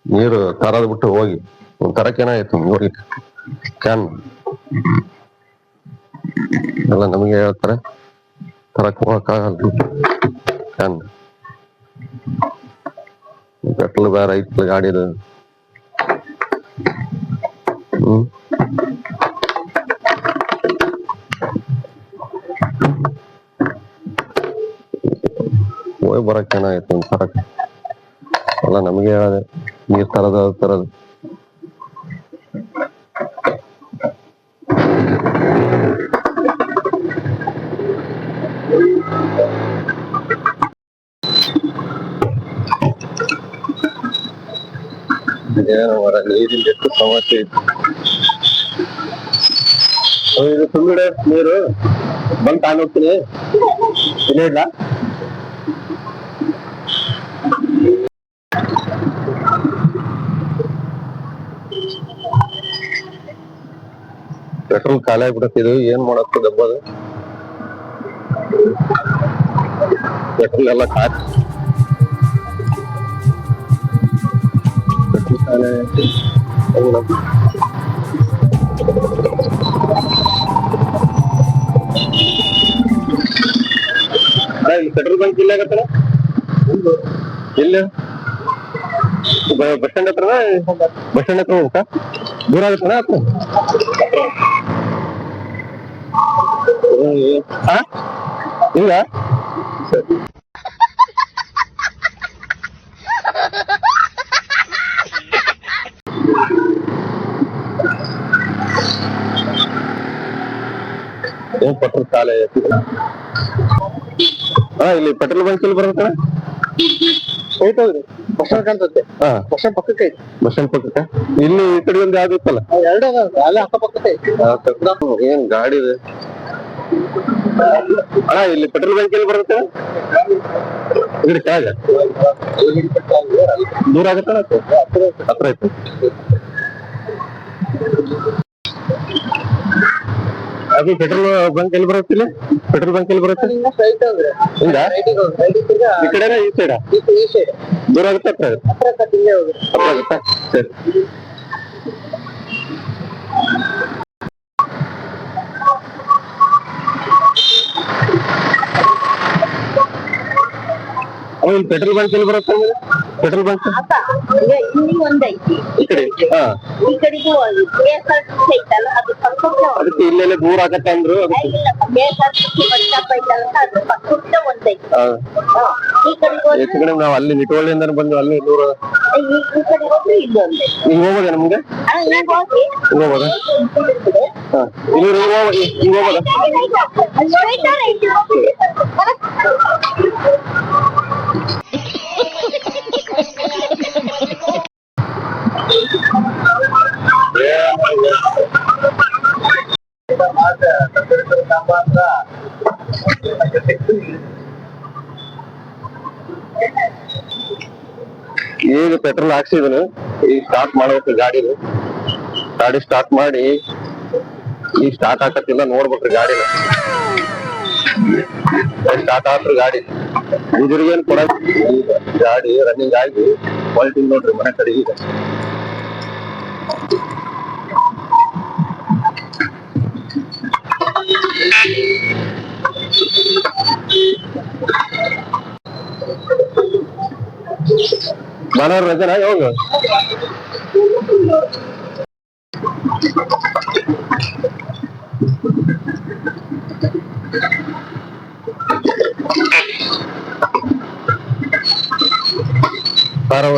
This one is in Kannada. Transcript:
ನೀರು ತರದ್ ಬಿಟ್ಟು ಹೋಗಿ ತರಕೇನಾಯ್ತು ನೋಡಿ ಕ್ಯಾನ್ ಎಲ್ಲ ನಮಗೆ ಹೇಳ್ತಾರೆ ತರಕ್ ಹೋಗಕ್ಕಾಗಲ್ಲ ಕ್ಯಾನ್ ಪೆಟ್ರೋಲ್ ಬೇರೆ ಐತಿ ಗಾಡಿದು ಹೋಗಿ ಬರಕ್ ಏನಾಯ್ತು ತರಕ್ ಎಲ್ಲ ನಮಗೆ ಹೇಳಿದೆ ನೀರ್ ತರದು ಏನು ಮರ ನೀರಿಂದ ಎಷ್ಟು ಸಮಸ್ಯೆ ಇತ್ತು ಇದು ತುಂಬಿಡ ನೀರು ಬಂದ್ ತಾಂಡ್ ಹೋಗ್ತೀನಿ ಇಲ್ಲ ಇಲ್ಲ ಪೆಟ್ರೋಲ್ ಖಾಲಿ ಆಗ್ಬಿಡತ್ತಿದು ಏನ್ ಮಾಡತ್ತು ಡಬ್ಬದು ಪೆಟ್ರೋಲ್ ಎಲ್ಲ ಖಾಲಿ ಪೆಟ್ರೋಲ್ ಖಾಲಿ ಇಲ್ಲಿ ಪೆಟ್ರೋಲ್ ಬಂಕ್ ಇಲ್ಲ ಆಗತ್ತಲ್ಲ ಇಲ್ಲ ಬಸ್ ಸ್ಟ್ಯಾಂಡ್ ಹತ್ರ ಹೋಗ್ಬೇಕಾ ದೂರ ಆಗತ್ತನ ಹತ್ರ ಇಲ್ಲ ಏನ್ ಪೆಟ್ರೋಲ್ ಖಾಲಿ ಇಲ್ಲಿ ಪೆಟ್ರೋಲ್ ಬಂಕ್ ಇಲ್ಲಿ ಬರುತ್ತೆ ಐತಲ್ರಿ ಬಸ್ ಸ್ಟ್ಯಾಂಡ್ ಕಾಣ್ತೈತೆ ಬಸ್ ಸ್ಟ್ಯಾಂಡ್ ಪಕ್ಕಕ್ಕೆ ಐತಿ ಬಸ್ ಸ್ಟ್ಯಾಂಡ್ ಪಕ್ಕಕ್ಕೆ ಇಲ್ಲಿ ಈ ಕಡೆ ಒಂದು ಯಾವ್ದು ಇತ್ತಲ್ಲ ಎರಡು ಅಲ್ಲೇ ಅಕ್ಕಪಕ್ಕಕ್ಕೆ ಏನ್ ಗಾಡಿ ಇದೆ ಇಲ್ಲಿ ಪೆಟ್ರೋಲ್ ಬಂಕ್ ಎಲ್ಲಿ ಬರುತ್ತೆ ಇಲ್ಲಿ ಕೆಳಗ ದೂರ ಆಗತ್ತ ಹತ್ರ ಐತೆ ಅದು ಪೆಟ್ರೋಲ್ ಬಂಕ್ ಎಲ್ಲಿ ಬರುತ್ತಿಲ್ಲ ಪೆಟ್ರೋಲ್ ಬಂಕ್ ಎಲ್ಲಿ ಬರುತ್ತೆ ಈ ಕಡೆ ಈ ಸೈಡ್ ದೂರ ಆಗುತ್ತೆ ಹತ್ರ ಆಗುತ್ತಾ ಸರಿ ಇಲ್ಲಿ ಪೆಟ್ರೋಲ್ ಬಂಕ್ ಎಲ್ಲಿ ಬರುತ್ತೆ ಪೆಟ್ರೋಲ್ ಬಂಕ್ ಇಲ್ಲಿ ಒಂದೈತಿ ಈ ಕಡೆಗೂ ಅದಕ್ಕೆ ಇಲ್ಲೆಲ್ಲ ದೂರ ಆಗತ್ತೆ ಅಂದ್ರು ಹೆಚ್ಚು ಕಡೆ ನಾವ್ ಅಲ್ಲಿ ನಿಟೋಳಿಯಿಂದ ಬಂದು ಅಲ್ಲಿ ದೂರ ಹಿಂಗ್ ಹೋಗೋದ ನಮ್ಗೆ ಹಿಂಗ್ ಹೋಗೋದ ಹಿಂಗ್ ಹೋಗೋದ ಈಗ ಪೆಟ್ರೋಲ್ ಹಾಕ್ಸಿದನು ಈಗ ಸ್ಟಾರ್ಟ್ ಮಾಡ್ಬೇಕು ಗಾಡಿ ಸ್ಟಾರ್ಟ್ ಮಾಡಿ ಈಗ ಸ್ಟಾರ್ಟ್ ಹಾಕತ್ತಿಲ್ಲ ನೋಡ್ಬೇಕ್ರಿ ಗಾಡಿನ ಸ್ಟಾರ್ಟ್ ಆತ್ರಿ ಗಾಡಿ ಗುಜರಿಗೇನ್ ಕೊಡ ಗಾಡಿ ರನ್ನಿಂಗ್ ಆಗಿ ಕ್ವಾಲಿಟಿ ನೋಡ್ರಿ ಮನೆ ಕಡೆ ಈಗ ಭಾನುವಾರ ರಜನಾ ಯಾವಾಗ ಬರವ